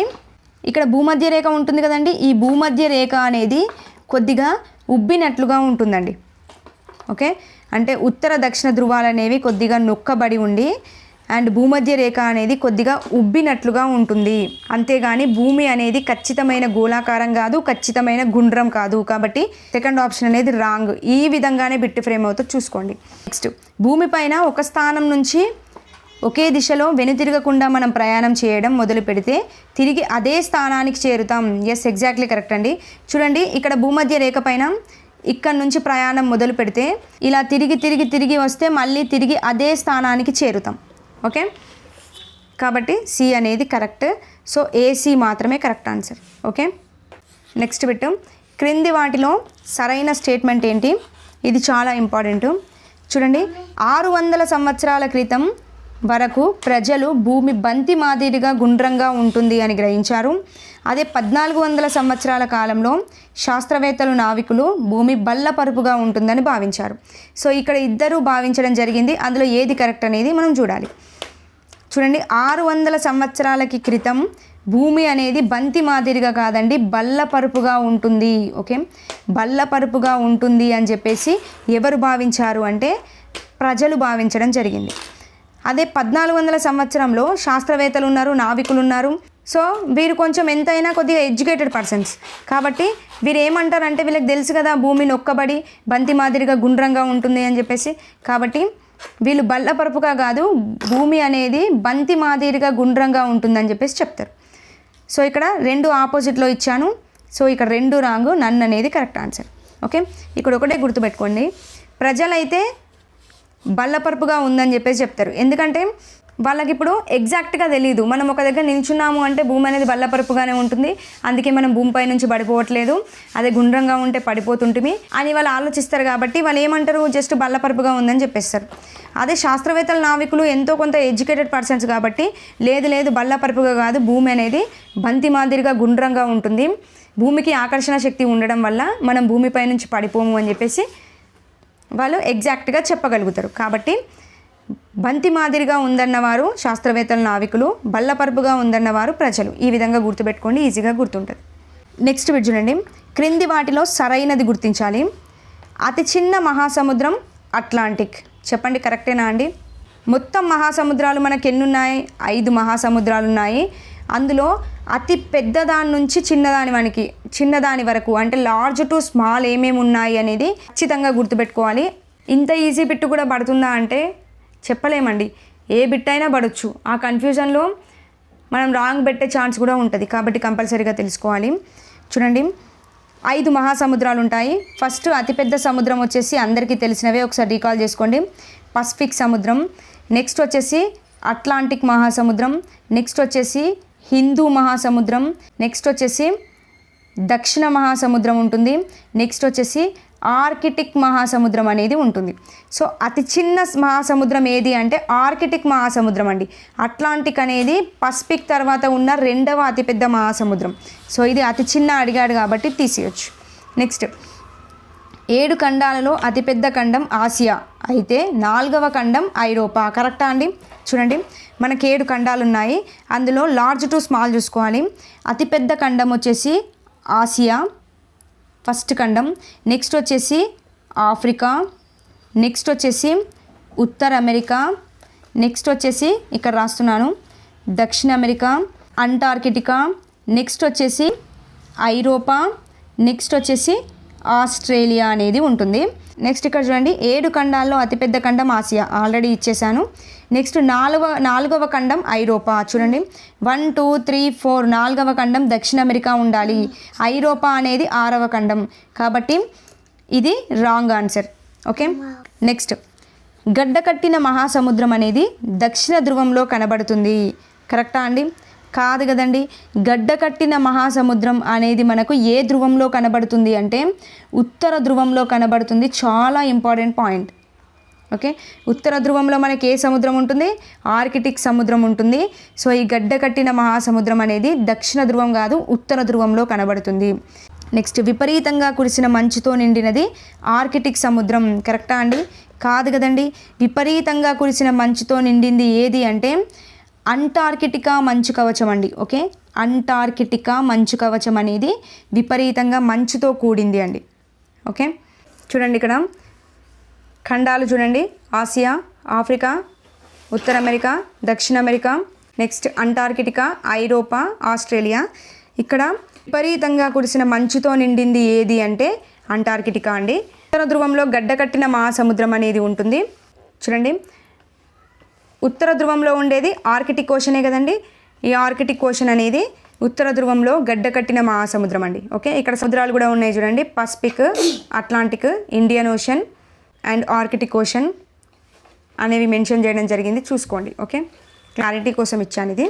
ఇక్కడ భూమధ్య రేఖ ఉంటుంది కదండి. ఈ భూమధ్య రేఖ అనేది కొద్దిగా ఉబ్బినట్లుగా ఉంటుందండి. ఓకే, అంటే ఉత్తర దక్షిణ ధృవాలు అనేవి కొద్దిగా నొక్కబడి ఉండి అండ్ భూమధ్య రేఖ అనేది కొద్దిగా ఉబ్బినట్లుగా ఉంటుంది. అంతేగాని భూమి అనేది ఖచ్చితమైన గోళాకారం కాదు, ఖచ్చితమైన గుండ్రం కాదు. కాబట్టి సెకండ్ ఆప్షన్ అనేది రాంగ్. ఈ విధంగానే బిట్ ఫ్రేమ్ అవుతుంది, చూసుకోండి. నెక్స్ట్, భూమి పైన ఒక స్థానం నుంచి ఒకే దిశలో వెనుతిరగకుండా మనం ప్రయాణం చేయడం మొదలు పెడితే తిరిగి అదే స్థానానికి చేరుతాం. ఎస్, ఎగ్జాక్ట్లీ కరెక్ట్ అండి. చూడండి, ఇక్కడ భూమధ్య రేఖ పైన ఇక్కడ నుంచి ప్రయాణం మొదలు పెడితే ఇలా తిరిగి తిరిగి తిరిగి వస్తే మళ్ళీ తిరిగి అదే స్థానానికి చేరుతాం. ఓకే, కాబట్టి సి అనేది కరెక్ట్. సో ఏసీ మాత్రమే correct answer. Okay, next bit, క్రింది వాటిలో సరైన స్టేట్మెంట్ ఏంటి? ఇది చాలా ఇంపార్టెంట్. చూడండి, 600 సంవత్సరాల క్రితం వరకు ప్రజలు భూమి బంతి మాదిరిగా గుండ్రంగా ఉంటుంది అని గ్రహించారు. అదే 1400 సంవత్సరాల కాలంలో శాస్త్రవేత్తలు నావికులు భూమి బల్లపరుపుగా ఉంటుందని భావించారు. సో ఇక్కడ ఇద్దరు భావించడం జరిగింది. అందులో ఏది కరెక్ట్ అనేది మనం చూడాలి. చూడండి, 600 సంవత్సరాలకి క్రితం భూమి అనేది బంతి మాదిరిగా కాదండి, బల్లపరుపుగా ఉంటుంది. ఓకే, బల్లపరుపుగా ఉంటుంది అని చెప్పేసి ఎవరు భావించారు అంటే ప్రజలు భావించడం జరిగింది. అదే 1400 సంవత్సరంలో శాస్త్రవేత్తలు ఉన్నారు, నావికులు ఉన్నారు. సో వీరు కొంచెం ఎంతైనా కొద్దిగా ఎడ్యుకేటెడ్ పర్సన్స్ కాబట్టి వీరు ఏమంటారంటే వీళ్ళకి తెలుసు కదా భూమి నొక్కబడి బంతి మాదిరిగా గుండ్రంగా ఉంటుంది అని చెప్పేసి. కాబట్టి వీళ్ళు బల్లపరుపుగా కాదు, భూమి అనేది బంతి మాదిరిగా గుండ్రంగా ఉంటుందని చెప్పేసి చెప్తారు. సో ఇక్కడ 2 ఆపోజిట్లో ఇచ్చాను. సో ఇక్కడ 2 రాంగ్, నన్ను అనేది కరెక్ట్ ఆన్సర్. ఓకే, ఇక్కడ ఒకటే గుర్తుపెట్టుకోండి, ప్రజలైతే బల్లపరుపుగా ఉందని చెప్పేసి చెప్తారు. ఎందుకంటే వాళ్ళకి ఇప్పుడు ఎగ్జాక్ట్గా తెలియదు. మనం ఒక దగ్గర నిల్చున్నాము అంటే భూమి అనేది బల్లపరుపుగానే ఉంటుంది, అందుకే మనం భూమిపై నుంచి పడిపోవట్లేదు, అదే గుండ్రంగా ఉంటే పడిపోతుంటుంది అని వాళ్ళు ఆలోచిస్తారు. కాబట్టి వాళ్ళు ఏమంటారు, జస్ట్ బల్లపరుపుగా ఉందని చెప్పేస్తారు. అదే శాస్త్రవేత్తల నావికులు ఎంతో కొంత ఎడ్యుకేటెడ్ పర్సన్స్ కాబట్టి లేదు లేదు బల్లపరుపుగా కాదు, భూమి అనేది బంతి మాదిరిగా గుండ్రంగా ఉంటుంది, భూమికి ఆకర్షణ శక్తి ఉండడం వల్ల మనం భూమిపై నుంచి పడిపోము అని చెప్పేసి వాళ్ళు ఎగ్జాక్ట్గా చెప్పగలుగుతారు. కాబట్టి బంతి మాదిరిగా ఉందన్నవారు శాస్త్రవేత్తల నావికులు, బల్లపరుపుగా ఉందన్నవారు ప్రజలు. ఈ విధంగా గుర్తుపెట్టుకోండి, ఈజీగా గుర్తుంటుంది. నెక్స్ట్ బిట్ చూడండి, క్రింది వాటిలో సరైనది గుర్తించాలి. అతి చిన్న మహాసముద్రం అట్లాంటిక్. చెప్పండి, కరెక్టేనా అండి? మొత్తం మహాసముద్రాలు మనకు ఎన్ని ఉన్నాయి? 5 మహాసముద్రాలు ఉన్నాయి. అందులో అతి పెద్ద దాని నుంచి చిన్నదాని వరకు అంటే లార్జ్ టు స్మాల్ ఏమేమి ఉన్నాయి అనేది ఖచ్చితంగా గుర్తుపెట్టుకోవాలి. ఇంత ఈజీ బిట్ కూడా పడుతుందా అంటే చెప్పలేమండి, ఏ బిట్ అయినా పడవచ్చు. ఆ కన్ఫ్యూజన్లో మనం రాంగ్ పెట్టే ఛాన్స్ కూడా ఉంటుంది. కాబట్టి కంపల్సరీగా తెలుసుకోవాలి. చూడండి, 5 మహాసముద్రాలు ఉంటాయి. ఫస్ట్ అతిపెద్ద సముద్రం వచ్చేసి అందరికీ తెలిసినవే, ఒకసారి రీకాల్ చేసుకోండి. పసిఫిక్ సముద్రం, నెక్స్ట్ వచ్చేసి అట్లాంటిక్ మహాసముద్రం, నెక్స్ట్ వచ్చేసి హిందూ మహాసముద్రం, నెక్స్ట్ వచ్చేసి దక్షిణ మహాసముద్రం ఉంటుంది, నెక్స్ట్ వచ్చేసి ఆర్కిటిక్ మహాసముద్రం అనేది ఉంటుంది. సో అతి చిన్న మహాసముద్రం ఏది అంటే ఆర్కిటిక్ మహాసముద్రం అండి. అట్లాంటిక్ అనేది పసిఫిక్ తర్వాత ఉన్న రెండవ అతిపెద్ద మహాసముద్రం. సో ఇది అతి చిన్న అడిగాడు కాబట్టి తీసేయచ్చు. నెక్స్ట్ 7 ఖండాలలో అతిపెద్ద ఖండం ఆసియా అయితే 4వ ఖండం ఐరోపా. కరెక్టా అండి? చూడండి, మనకి 7 ఖండాలు ఉన్నాయి, అందులో లార్జ్ టు స్మాల్ చూసుకోవాలి. అతిపెద్ద ఖండం వచ్చేసి ఆసియా ఫస్ట్ ఖండం, నెక్స్ట్ వచ్చేసి ఆఫ్రికా, నెక్స్ట్ వచ్చేసి ఉత్తర అమెరికా, నెక్స్ట్ వచ్చేసి ఇక్కడ రాస్తున్నాను దక్షిణ అమెరికా, అంటార్కిటికా, నెక్స్ట్ వచ్చేసి ఐరోపా, నెక్స్ట్ వచ్చేసి ఆస్ట్రేలియా అనేది ఉంటుంది. నెక్స్ట్ ఇక్కడ చూడండి 7 ఖండాల్లో అతిపెద్ద ఖండం ఆసియా ఆల్రెడీ ఇచ్చేసాను. నెక్స్ట్ 4వ ఖండం ఐరోపా. చూడండి 1 2 3 4 4వ ఖండం దక్షిణ అమెరికా ఉండాలి, ఐరోపా అనేది 6వ ఖండం, కాబట్టి ఇది రాంగ్ ఆన్సర్. ఓకే, నెక్స్ట్ గడ్డకట్టిన మహాసముద్రం అనేది దక్షిణ ధ్రువంలో కనబడుతుంది. కరెక్టా అండి? కాదు కదండి. గడ్డకట్టిన మహాసముద్రం అనేది మనకు ఏ ధ్రువంలో కనబడుతుంది అంటే ఉత్తర ధ్రువంలో కనబడుతుంది. చాలా ఇంపార్టెంట్ పాయింట్. ఓకే, ఉత్తర ధ్రువంలో మనకి ఏ సముద్రం ఉంటుంది? ఆర్కిటిక్ సముద్రం ఉంటుంది. సో ఈ గడ్డకట్టిన మహాసముద్రం అనేది దక్షిణ ధ్రువం కాదు, ఉత్తర ధ్రువంలో కనబడుతుంది. నెక్స్ట్ విపరీతంగా కురిసిన మంచుతో నిండినది ఆర్కిటిక్ సముద్రం. కరెక్టా అండి? కాదు కదండి. విపరీతంగా కురిసిన మంచుతో నిండింది ఏది అంటే అంటార్కిటికా మంచు కవచం అండి. ఓకే, అంటార్కిటికా మంచు కవచం అనేది విపరీతంగా మంచుతో కూడింది అండి. ఓకే, చూడండి ఇక్కడ ఖండాలు చూడండి, ఆసియా, ఆఫ్రికా, ఉత్తర అమెరికా, దక్షిణ అమెరికా, నెక్స్ట్ అంటార్కిటికా, ఐరోపా, ఆస్ట్రేలియా. ఇక్కడ విపరీతంగా కురిసిన మంచుతో నిండింది ఏది అంటే అంటార్కిటికా అండి. ఉత్తర ధ్రువంలో గడ్డకట్టిన మహాసముద్రం అనేది ఉంటుంది. చూడండి, ఉత్తర ధ్రువంలో ఉండేది ఆర్కిటిక్ ఓషనే కదండి. ఈ ఆర్కిటిక్ ఓషన్ అనేది ఉత్తర ధ్రువంలో గడ్డకట్టిన మహాసముద్రం అండి. ఓకే, ఇక్కడ సముద్రాలు కూడా ఉన్నాయి చూడండి, Pacific, Atlantic, Indian ocean and Arctic ocean అనేవి మెన్షన్ చేయడం జరిగింది, చూసుకోండి. ఓకే, క్లారిటీ కోసం ఇచ్చాను ఇది.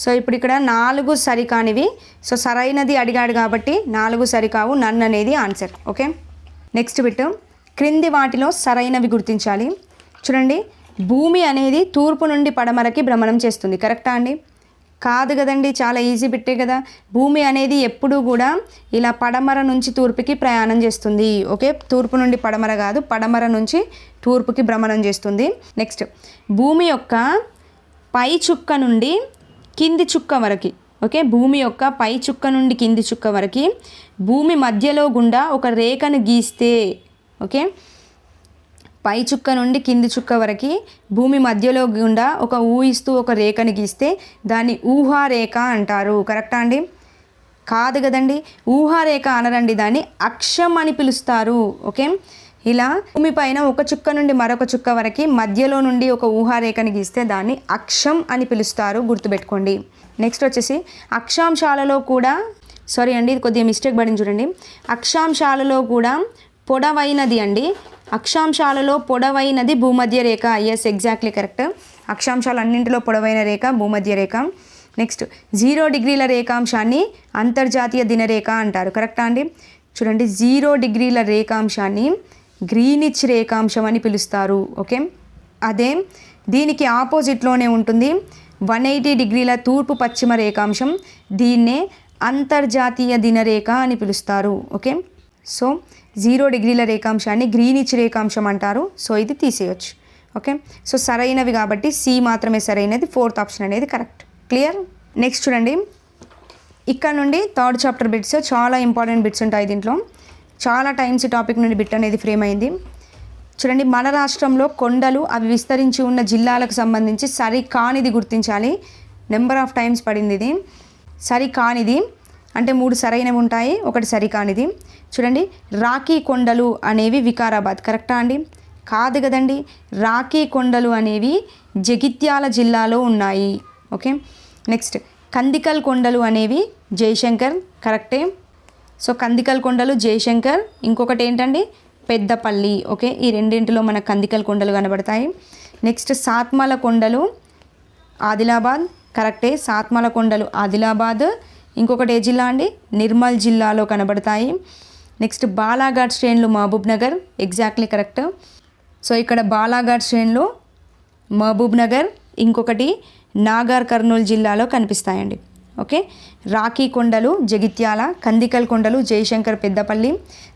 సో ఇప్పుడు ఇక్కడ 4 సరికానివి. సో సరైనది అడిగాడు కాబట్టి 4 సరికావు, నన్ అనేది ఆన్సర్. ఓకే, నెక్స్ట్ బిట్ క్రింది వాటిలో సరైనవి గుర్తించాలి. చూడండి, భూమి అనేది తూర్పు నుండి పడమరకి భ్రమణం చేస్తుంది. కరెక్టా అండి? కాదు కదండి, చాలా ఈజీ బిట్టే కదా. భూమి అనేది ఎప్పుడూ కూడా ఇలా పడమర నుంచి తూర్పుకి ప్రయాణం చేస్తుంది. ఓకే, తూర్పు నుండి పడమర కాదు, పడమర నుంచి తూర్పుకి భ్రమణం చేస్తుంది. నెక్స్ట్ భూమి యొక్క పై చుక్క నుండి కింది చుక్క వరకు. ఓకే, భూమి యొక్క పై చుక్క నుండి కింది చుక్క వరకు భూమి మధ్యలో గుండా ఒక రేఖను గీస్తే, ఓకే, పై చుక్క నుండి కింది చుక్క వరకు భూమి మధ్యలో గుండా ఊహిస్తూ ఒక రేఖను గీస్తే దాన్ని ఊహారేఖ అంటారు. కరెక్టా అండి? కాదు కదండి, ఊహారేఖ అనరండి, దాన్ని అక్షం అని పిలుస్తారు. ఓకే, ఇలా భూమి పైన ఒక చుక్క నుండి మరొక చుక్క వరకు మధ్యలో నుండి ఒక ఊహారేఖను గీస్తే దాన్ని అక్షం అని పిలుస్తారు, గుర్తుపెట్టుకోండి. నెక్స్ట్ వచ్చేసి అక్షాంశాలలో కూడా, సారీ అండి ఇది కొద్దిగా మిస్టేక్ పడింది చూడండి, అక్షాంశాలలో కూడా పొడవైనది అండి. అక్షాంశాలలో పొడవైనది భూమధ్య రేఖ. Yes, exactly correct. అక్షాంశాలు అన్నింటిలో పొడవైన రేఖ భూమధ్య రేఖ. నెక్స్ట్ 0 డిగ్రీల రేఖాంశాన్ని అంతర్జాతీయ దినరేఖ అంటారు. కరెక్టా అండి? చూడండి, 0 డిగ్రీల రేఖాంశాన్ని గ్రీనిచ్ రేఖాంశం అని పిలుస్తారు. ఓకే, అదే దీనికి ఆపోజిట్లోనే ఉంటుంది 180 డిగ్రీల తూర్పు పశ్చిమ రేఖాంశం, దీన్నే అంతర్జాతీయ దినరేఖ అని పిలుస్తారు. ఓకే, సో 0 డిగ్రీల రేఖాంశాన్ని గ్రీనిచ్ రేఖాంశం అంటారు. సో ఇది తీసేయచ్చు. ఓకే, సో సరైనవి కాబట్టి సి మాత్రమే సరైనది, 4th ఆప్షన్ అనేది కరెక్ట్. క్లియర్? నెక్స్ట్ చూడండి, ఇక్కడ నుండి 3rd చాప్టర్ బిట్స్ చాలా ఇంపార్టెంట్ బిట్స్ ఉంటాయి దీంట్లో. చాలా టైమ్స్ ఈ టాపిక్ నుండి బిట్ అనేది ఫ్రేమ్ అయింది. చూడండి, మన రాష్ట్రంలో కొండలు అవి విస్తరించి ఉన్న జిల్లాలకు సంబంధించి సరికానిది గుర్తించాలి. నెంబర్ ఆఫ్ టైమ్స్ పడింది ఇది. సరికానిది అంటే 3 సరైనవి ఉంటాయి, ఒకటి సరికానిది. చూడండి, రాఖీ కొండలు అనేవి వికారాబాద్. కరెక్టా అండి? కాదు కదండి, రాఖీ కొండలు అనేవి జగిత్యాల జిల్లాలో ఉన్నాయి. ఓకే, నెక్స్ట్ కందికల్ కొండలు అనేవి జయశంకర్. కరెక్టే. సో కందికల్ కొండలు జయశంకర్. ఇంకొకటి ఏంటండి? పెద్దపల్లి. ఓకే, ఈ రెండింటిలో మన కందికల్ కొండలు కనబడతాయి. నెక్స్ట్ సాత్మల కొండలు ఆదిలాబాద్. కరెక్టే, సాత్మల కొండలు ఆదిలాబాద్. ఇంకొకటి ఏ జిల్లా అండి? నిర్మల్ జిల్లాలో కనబడతాయి. నెక్స్ట్ బాలాఘాట్ శ్రేణులు Mahbubnagar, exactly correct. So ఇక్కడ బాలాఘాట్ శ్రేణులు మహబూబ్ నగర్, ఇంకొకటి నాగర్ కర్నూలు జిల్లాలో కనిపిస్తాయండి. ఓకే, రాఖీ కొండలు జగిత్యాల, కందికల్ కొండలు జయశంకర్ పెద్దపల్లి,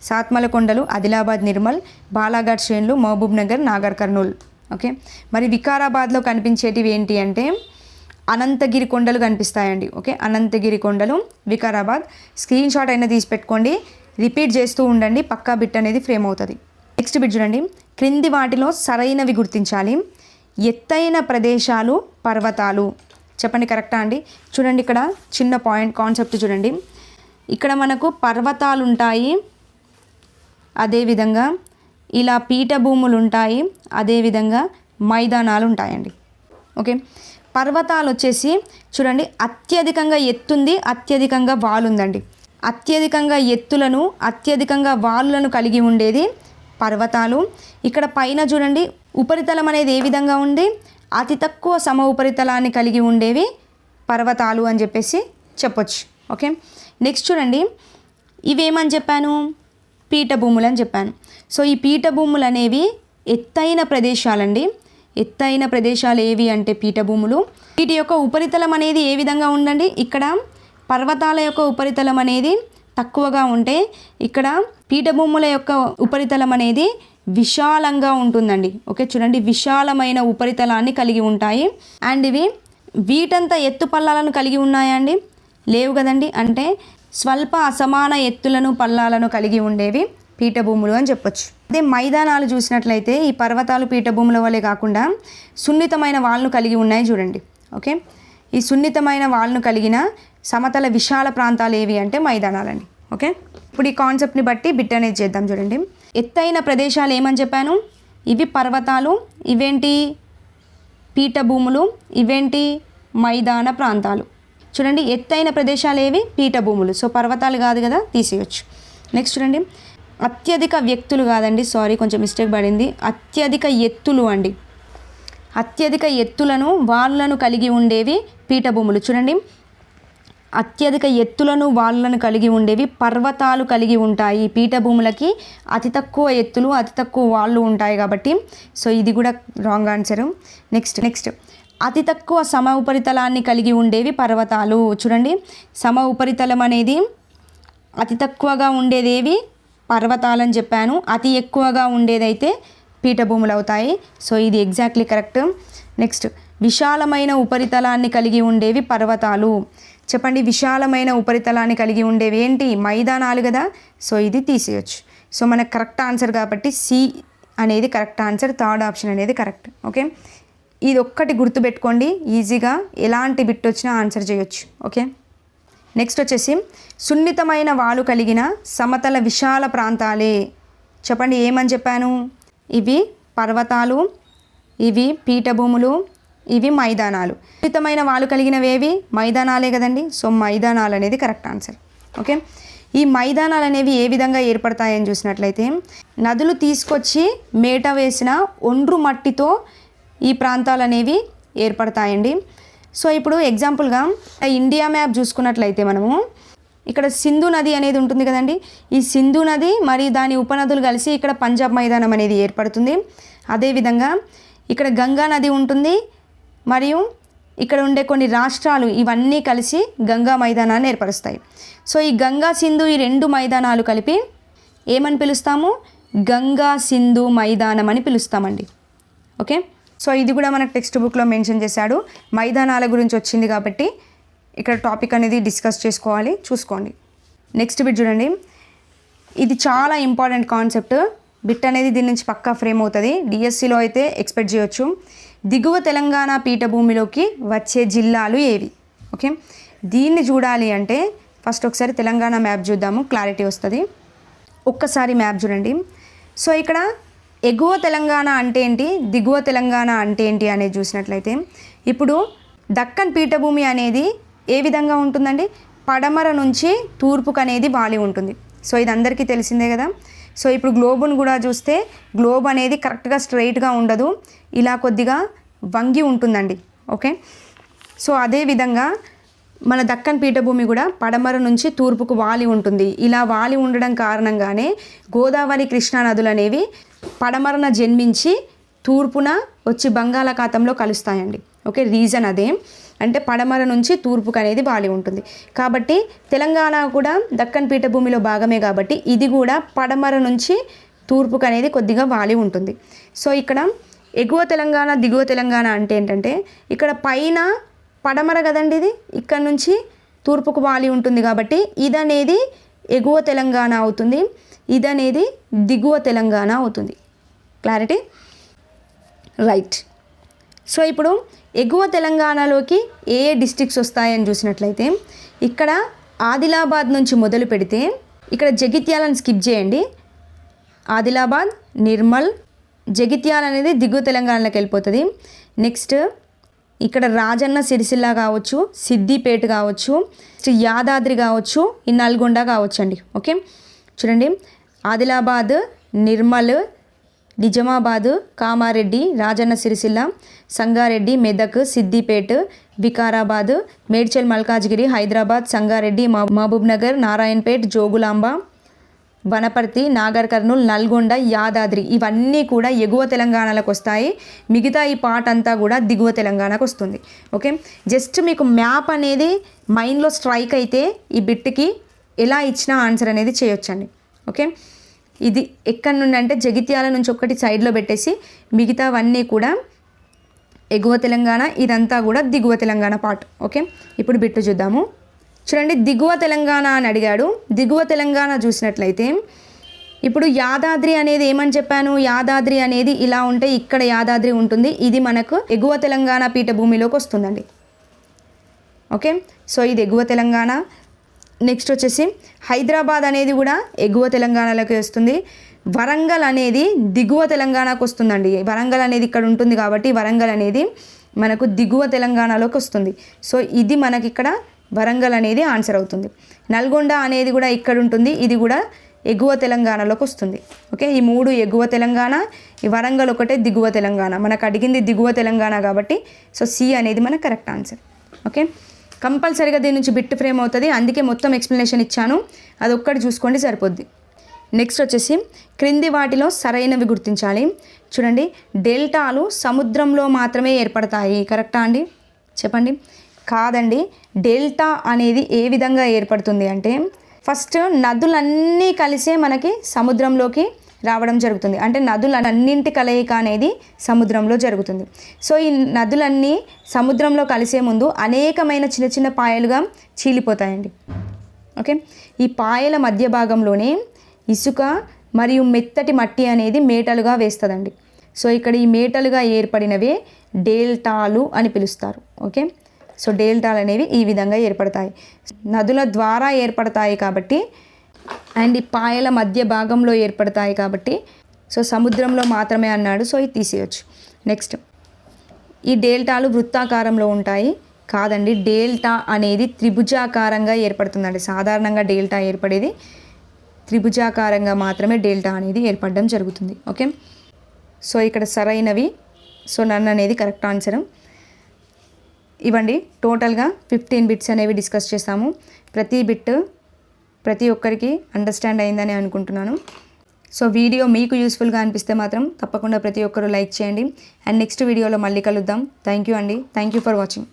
సాత్మల కొండలు ఆదిలాబాద్ నిర్మల్, బాలాఘాట్ శ్రేణులు మహబూబ్ నగర్, నాగర్ కర్నూలు. ఓకే, మరి వికారాబాద్లో కనిపించేటివి ఏంటి అంటే అనంతగిరి కొండలు కనిపిస్తాయండి. ఓకే, అనంతగిరి కొండలు వికారాబాద్. స్క్రీన్ షాట్ అయినా తీసి పెట్టుకోండి, రిపీట్ చేస్తూ ఉండండి, పక్కా బిట్ అనేది ఫ్రేమ్ అవుతుంది. నెక్స్ట్ బిట్ చూడండి, క్రింది వాటిలో సరైనవి గుర్తించాలి. ఎత్తైన ప్రదేశాలు పర్వతాలు. చెప్పండి కరెక్టా అండి? చూడండి ఇక్కడ చిన్న పాయింట్ కాన్సెప్ట్ చూడండి. ఇక్కడ మనకు పర్వతాలు ఉంటాయి, అదేవిధంగా ఇలా పీఠభూములు ఉంటాయి, అదేవిధంగా మైదానాలు ఉంటాయండి. ఓకే, పర్వతాలు వచ్చేసి చూడండి అత్యధికంగా ఎత్తుంది, అత్యధికంగా వాలుందండి. అత్యధికంగా ఎత్తులను అత్యధికంగా వాలులను కలిగి ఉండేది పర్వతాలు. ఇక్కడ పైన చూడండి ఉపరితలం అనేది ఏ విధంగా ఉంది, అతి తక్కువ సమ ఉపరితలాన్ని కలిగి ఉండేవి పర్వతాలు అని చెప్పేసి చెప్పొచ్చు. ఓకే, నెక్స్ట్ చూడండి ఇవేమని చెప్పాను, పీఠభూములు అని చెప్పాను. సో ఈ పీఠభూములు అనేవి ఎత్తైన ప్రదేశాలండి. ఎత్తైన ప్రదేశాలు ఏవి అంటే పీఠభూములు. వీటి యొక్క ఉపరితలం అనేది ఏ విధంగా ఉందండి, ఇక్కడ పర్వతాల యొక్క ఉపరితలం అనేది తక్కువగా ఉంటే ఇక్కడ పీఠభూముల యొక్క ఉపరితలం అనేది విశాలంగా ఉంటుందండి. ఓకే, చూడండి విశాలమైన ఉపరితలాన్ని కలిగి ఉంటాయి. అండ్ ఇవి వీటంతా ఎత్తు పల్లాలను కలిగి ఉన్నాయండి, లేవు కదండి. అంటే స్వల్ప అసమాన ఎత్తులను పల్లాలను కలిగి ఉండేవి పీఠభూములు అని చెప్పొచ్చు. అదే మైదానాలు చూసినట్లయితే ఈ పర్వతాలు పీఠభూముల వలె కాకుండా సున్నితమైన వాల్ను కలిగి ఉన్నాయి చూడండి. ఓకే, ఈ సున్నితమైన వాల్ను కలిగిన సమతల విశాల ప్రాంతాలు ఏవి అంటే మైదానాలండి. ఓకే, ఇప్పుడు ఈ కాన్సెప్ట్ని బట్టి బిట్ అనేది చేద్దాం చూడండి. ఎత్తైన ప్రదేశాలు ఏమని చెప్పాను, ఇవి పర్వతాలు, ఇవేంటి పీఠభూములు, ఇవేంటి మైదాన ప్రాంతాలు. చూడండి ఎత్తైన ప్రదేశాలు ఏవి పీఠభూములు, సో పర్వతాలు కాదు కదా, తీసేయచ్చు. నెక్స్ట్ చూడండి అత్యధిక వ్యక్తులు కాదండి, సారీ కొంచెం మిస్టేక్ పడింది, అత్యధిక ఎత్తులు అండి. అత్యధిక ఎత్తులను వాళ్లను కలిగి ఉండేవి పీఠభూములు. చూడండి అత్యధిక ఎత్తులను వాళ్లను కలిగి ఉండేవి పర్వతాలు కలిగి ఉంటాయి. పీఠభూములకి అతి తక్కువ ఎత్తులు అతి తక్కువ వాళ్ళు ఉంటాయి కాబట్టి సో ఇది కూడా రాంగ్ ఆన్సర్. నెక్స్ట్ అతి తక్కువ సమ ఉపరితలాన్ని కలిగి ఉండేవి పర్వతాలు. చూడండి సమ ఉపరితలం అనేది అతి తక్కువగా ఉండేదేవి పర్వతాలని చెప్పాను, అతి ఎక్కువగా ఉండేదైతే పీఠభూములు అవుతాయి. సో ఇది ఎగ్జాక్ట్లీ కరెక్ట్. నెక్స్ట్ విశాలమైన ఉపరితలాన్ని కలిగి ఉండేవి పర్వతాలు. చెప్పండి విశాలమైన ఉపరితలాన్ని కలిగి ఉండేవి ఏంటి, మైదానాలు కదా, సో ఇది తీసేయచ్చు. సో మనకు కరెక్ట్ ఆన్సర్ కాబట్టి సి అనేది కరెక్ట్ ఆన్సర్, థర్డ్ ఆప్షన్ అనేది కరెక్ట్. ఓకే, ఇది ఒక్కటి గుర్తుపెట్టుకోండి, ఈజీగా ఎలాంటి బిట్ వచ్చినా ఆన్సర్ చేయొచ్చు. ఓకే, నెక్స్ట్ వచ్చేసి సున్నితమైన వాలు కలిగిన సమతల విశాల ప్రాంతాలే. చెప్పండి ఏమని చెప్పాను, ఇవి పర్వతాలు, ఇవి పీఠభూములు, ఇవి మైదానాలు. సున్నితమైన వాలు కలిగినవేవి మైదానాలే కదండి, సో మైదానాలు అనేది కరెక్ట్ ఆన్సర్. ఓకే, ఈ మైదానాలు అనేవి ఏ విధంగా ఏర్పడతాయని చూసినట్లయితే నదులు తీసుకొచ్చి మేట వేసిన ఒండ్రు మట్టితో ఈ ప్రాంతాలు అనేవి ఏర్పడతాయండి. సో ఇప్పుడు ఎగ్జాంపుల్గా ఇండియా మ్యాప్ చూసుకున్నట్లయితే మనము ఇక్కడ సింధు నది అనేది ఉంటుంది కదండి, ఈ సింధు నది మరియు దాని ఉపనదులు కలిసి ఇక్కడ పంజాబ్ మైదానం అనేది ఏర్పడుతుంది. అదేవిధంగా ఇక్కడ గంగా నది ఉంటుంది మరియు ఇక్కడ ఉండే కొన్ని రాష్ట్రాలు ఇవన్నీ కలిసి గంగా మైదానాన్ని ఏర్పరుస్తాయి. సో ఈ గంగా సింధు ఈ రెండు మైదానాలు కలిపి ఏమని పిలుస్తాము, గంగా సింధు మైదానం అని పిలుస్తామండి. ఓకే, సో ఇది కూడా మనకు టెక్స్ట్ బుక్లో మెన్షన్ చేశాడు, మైదానాల గురించి వచ్చింది కాబట్టి ఇక్కడ టాపిక్ అనేది డిస్కస్ చేసుకోవాలి, చూసుకోండి. నెక్స్ట్ బిట్ చూడండి, ఇది చాలా ఇంపార్టెంట్ కాన్సెప్ట్, బిట్ అనేది దీని నుంచి పక్కా ఫ్రేమ్ అవుతుంది, డిఎస్సిలో అయితే ఎక్స్పెక్ట్ చేయొచ్చు. దిగువ తెలంగాణ పీఠభూమిలోకి వచ్చే జిల్లాలు ఏవి? ఓకే, దీన్ని చూడాలి అంటే ఫస్ట్ ఒకసారి తెలంగాణ మ్యాప్ చూద్దాము, క్లారిటీ వస్తుంది. ఒక్కసారి మ్యాప్ చూడండి. సో ఇక్కడ ఎగువ తెలంగాణ అంటే ఏంటి, దిగువ తెలంగాణ అంటే ఏంటి అనేది చూసినట్లయితే ఇప్పుడు దక్కన్ పీఠభూమి అనేది ఏ విధంగా ఉంటుందండి, పడమర నుంచి తూర్పుకు అనేది వాలి ఉంటుంది. సో ఇది అందరికీ తెలిసిందే కదా. సో ఇప్పుడు గ్లోబును కూడా చూస్తే గ్లోబ్ అనేది కరెక్ట్గా స్ట్రైట్గా ఉండదు, ఇలా కొద్దిగా వంగి ఉంటుందండి. ఓకే, సో అదేవిధంగా మన దక్కన్ పీఠభూమి కూడా పడమర నుంచి తూర్పుకు వాలి ఉంటుంది. ఇలా వాలి ఉండడం కారణంగానే గోదావరి కృష్ణా నదులు అనేవి పడమరన జన్మించి తూర్పున వచ్చి బంగాళాఖాతంలో కలుస్తాయండి. ఓకే, రీజన్ అదే. అంటే పడమర నుంచి తూర్పుకు అనేది వాలి ఉంటుంది. కాబట్టి తెలంగాణ కూడా దక్కన్ పీఠభూమిలో భాగమే కాబట్టి ఇది కూడా పడమర నుంచి తూర్పుకు అనేది కొద్దిగా వాలి ఉంటుంది. సో ఇక్కడ ఎగువ తెలంగాణ దిగువ తెలంగాణ అంటే ఏంటంటే ఇక్కడ పైన పడమర కదండి, ఇది ఇక్కడ నుంచి తూర్పుకు వాలి ఉంటుంది కాబట్టి ఇదనేది ఎగువ తెలంగాణ అవుతుంది, ఇదనేది దిగువ తెలంగాణ అవుతుంది. క్లారిటీ? రైట్. సో ఇప్పుడు ఎగువ తెలంగాణలోకి ఏ డిస్ట్రిక్ట్స్ వస్తాయని చూసినట్లయితే ఇక్కడ ఆదిలాబాద్ నుంచి మొదలు పెడితే ఇక్కడ జగిత్యాలను స్కిప్ చేయండి. ఆదిలాబాద్, నిర్మల్, జగిత్యాల అనేది దిగువ తెలంగాణలోకి వెళ్ళిపోతుంది. నెక్స్ట్ ఇక్కడ రాజన్న సిరిసిల్ల కావచ్చు, సిద్దిపేట కావచ్చు, యాదాద్రి కావచ్చు, ఈ నల్గొండ కావచ్చు అండి. ఓకే, చూడండి ఆదిలాబాద్, నిర్మల్, నిజామాబాద్, కామారెడ్డి, రాజన్న సిరిసిల్ల, సంగారెడ్డి, మెదక్, సిద్దిపేట, వికారాబాద్, మేడ్చల్, మల్కాజ్గిరి, హైదరాబాద్, సంగారెడ్డి, మహబూబ్ నగర్, నారాయణపేట్, జోగులాంబ, వనపర్తి, నాగర్ కర్నూల్, నల్గొండ, యాదాద్రి ఇవన్నీ కూడా ఎగువ తెలంగాణలోకి వస్తాయి. మిగతా ఈ పార్ట్ అంతా కూడా దిగువ తెలంగాణకు వస్తుంది. ఓకే, జస్ట్ మీకు మ్యాప్ అనేది మైండ్లో స్ట్రైక్ అయితే ఈ బిట్కి ఎలా ఇచ్చినా ఆన్సర్ అనేది చేయొచ్చండి. ఓకే, ఇది ఎక్కడి నుండి అంటే జగిత్యాల నుంచి ఒకటి సైడ్లో పెట్టేసి మిగతావన్నీ కూడా ఎగువ తెలంగాణ, ఇదంతా కూడా దిగువ తెలంగాణ పార్ట్. ఓకే, ఇప్పుడు బిట్టు చూద్దాము. చూడండి, దిగువ తెలంగాణ అని అడిగాడు. దిగువ తెలంగాణ చూసినట్లయితే ఇప్పుడు యాదాద్రి అనేది ఏమని చెప్పాను, యాదాద్రి అనేది ఇలా ఉంటే ఇక్కడ యాదాద్రి ఉంటుంది, ఇది మనకు ఎగువ తెలంగాణ పీఠభూమిలోకి వస్తుందండి. ఓకే, సో ఇది ఎగువ తెలంగాణ. నెక్స్ట్ వచ్చేసి హైదరాబాద్ అనేది కూడా ఎగువ తెలంగాణలోకి వస్తుంది. వరంగల్ అనేది దిగువ తెలంగాణకు వస్తుందండి. వరంగల్ అనేది ఇక్కడ ఉంటుంది కాబట్టి వరంగల్ అనేది మనకు దిగువ తెలంగాణలోకి వస్తుంది. సో ఇది మనకి ఇక్కడ వరంగల్ అనేది ఆన్సర్ అవుతుంది. నల్గొండ అనేది కూడా ఇక్కడ ఉంటుంది, ఇది కూడా ఎగువ తెలంగాణలోకి వస్తుంది. ఓకే, ఈ మూడు ఎగువ తెలంగాణ, ఈ వరంగల్ ఒకటే దిగువ తెలంగాణ. మనకు అడిగింది దిగువ తెలంగాణ కాబట్టి సో సి అనేది మన కరెక్ట్ ఆన్సర్. ఓకే, కంపల్సరీగా దీని నుంచి బిట్ ఫ్రేమ్ అవుతుంది, అందుకే మొత్తం ఎక్స్ప్లెనేషన్ ఇచ్చాను, అది ఒక్కటి చూసుకోండి సరిపోద్ది. నెక్స్ట్ వచ్చేసి క్రింది వాటిలో సరైనవి గుర్తించాలి. చూడండి, డెల్టాలు సముద్రంలో మాత్రమే ఏర్పడతాయి, కరెక్టా అండి? చెప్పండి. కాదండి, డెల్టా అనేది ఏ విధంగా ఏర్పడుతుంది అంటే ఫస్ట్ నదులన్నీ కలిసే మనకి సముద్రంలోకి రావడం జరుగుతుంది. అంటే నదులన్నింటి కలయిక అనేది సముద్రంలో జరుగుతుంది. సో ఈ నదులన్నీ సముద్రంలో కలిసే ముందు అనేకమైన చిన్న చిన్న పాయలుగా చీలిపోతాయండి. ఓకే, ఈ పాయల మధ్య భాగంలోనే ఇసుక మరియు మెత్తటి మట్టి అనేది మేటలుగా వేస్తుందండి. సో ఇక్కడ ఈ మేటలుగా ఏర్పడినవే డెల్టాలు అని పిలుస్తారు. ఓకే, సో డెల్టాలు అనేవి ఈ విధంగా ఏర్పడతాయి, నదుల ద్వారా ఏర్పడతాయి కాబట్టి, అండ్ ఈ పాయల మధ్య భాగంలో ఏర్పడతాయి కాబట్టి సో సముద్రంలో మాత్రమే అన్నాడు, సో ఇది తీసేయచ్చు. నెక్స్ట్, ఈ డెల్టాలు వృత్తాకారంలో ఉంటాయి. కాదండి, డెల్టా అనేది త్రిభుజాకారంగా ఏర్పడుతుందండి. సాధారణంగా డెల్టా ఏర్పడేది త్రిభుజాకారంగా మాత్రమే డెల్టా అనేది ఏర్పడడం జరుగుతుంది. ఓకే, సో ఇక్కడ సరైనవి, సో నన్ను అనేది కరెక్ట్ ఆన్సర్. ఇవ్వండి, టోటల్గా 15 బిట్స్ అనేవి డిస్కస్ చేస్తాము. ప్రతి బిట్ ప్రతి ఒక్కరికి అండర్స్టాండ్ అయిందని అనుకుంటున్నాను. సో వీడియో మీకు యూస్ఫుల్గా అనిపిస్తే మాత్రం తప్పకుండా ప్రతి ఒక్కరు లైక్ చేయండి. అండ్ నెక్స్ట్ వీడియోలో మళ్ళీ కలుద్దాం. థ్యాంక్ యూ అండి, థ్యాంక్ యూ ఫర్ వాచింగ్.